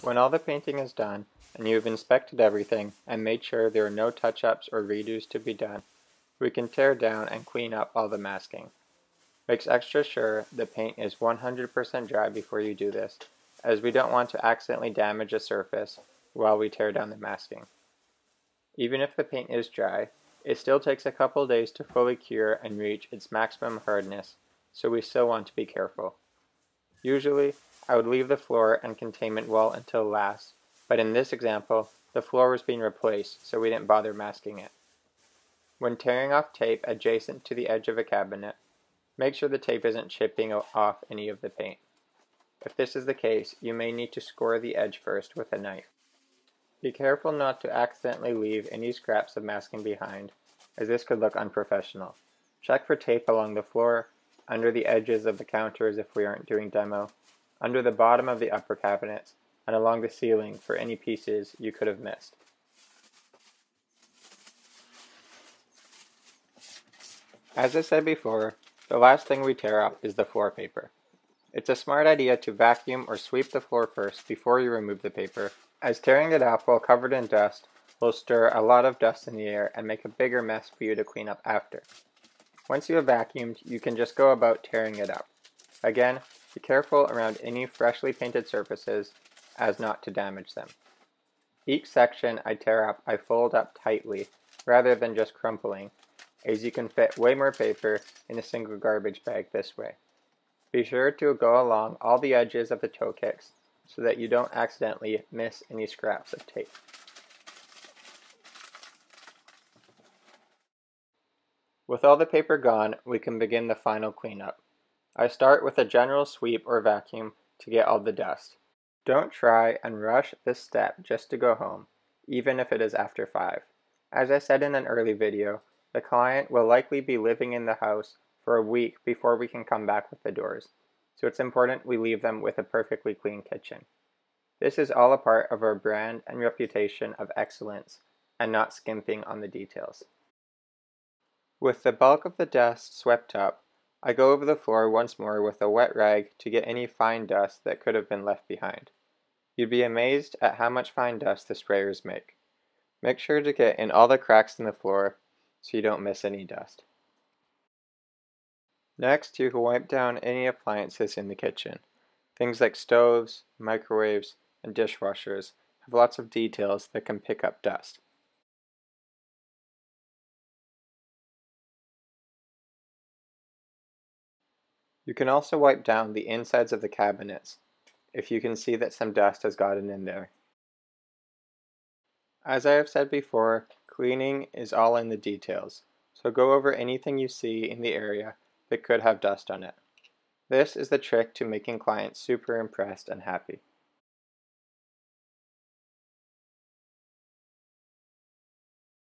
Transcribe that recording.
When all the painting is done, and you have inspected everything and made sure there are no touch-ups or redos to be done, we can tear down and clean up all the masking. Make extra sure the paint is 100% dry before you do this, as we don't want to accidentally damage a surface while we tear down the masking. Even if the paint is dry, it still takes a couple days to fully cure and reach its maximum hardness, so we still want to be careful. Usually, I would leave the floor and containment wall until last, but in this example, the floor was being replaced, so we didn't bother masking it. When tearing off tape adjacent to the edge of a cabinet, make sure the tape isn't chipping off any of the paint. If this is the case, you may need to score the edge first with a knife. Be careful not to accidentally leave any scraps of masking behind, as this could look unprofessional. Check for tape along the floor, under the edges of the counters if we aren't doing demo, under the bottom of the upper cabinets, and along the ceiling for any pieces you could have missed. As I said before, the last thing we tear up is the floor paper. It's a smart idea to vacuum or sweep the floor first before you remove the paper, as tearing it up while covered in dust will stir a lot of dust in the air and make a bigger mess for you to clean up after. Once you have vacuumed, you can just go about tearing it up. Again, be careful around any freshly painted surfaces as not to damage them. Each section I tear up I fold up tightly rather than just crumpling, as you can fit way more paper in a single garbage bag this way. Be sure to go along all the edges of the toe kicks so that you don't accidentally miss any scraps of tape. With all the paper gone, we can begin the final cleanup. I start with a general sweep or vacuum to get all the dust. Don't try and rush this step just to go home, even if it is after 5. As I said in an early video, the client will likely be living in the house for a week before we can come back with the doors, so it's important we leave them with a perfectly clean kitchen. This is all a part of our brand and reputation of excellence, and not skimping on the details. With the bulk of the dust swept up, I go over the floor once more with a wet rag to get any fine dust that could have been left behind. You'd be amazed at how much fine dust the sprayers make. Make sure to get in all the cracks in the floor so you don't miss any dust. Next, you can wipe down any appliances in the kitchen. Things like stoves, microwaves, and dishwashers have lots of details that can pick up dust. You can also wipe down the insides of the cabinets if you can see that some dust has gotten in there. As I have said before, cleaning is all in the details, so go over anything you see in the area that could have dust on it. This is the trick to making clients super impressed and happy.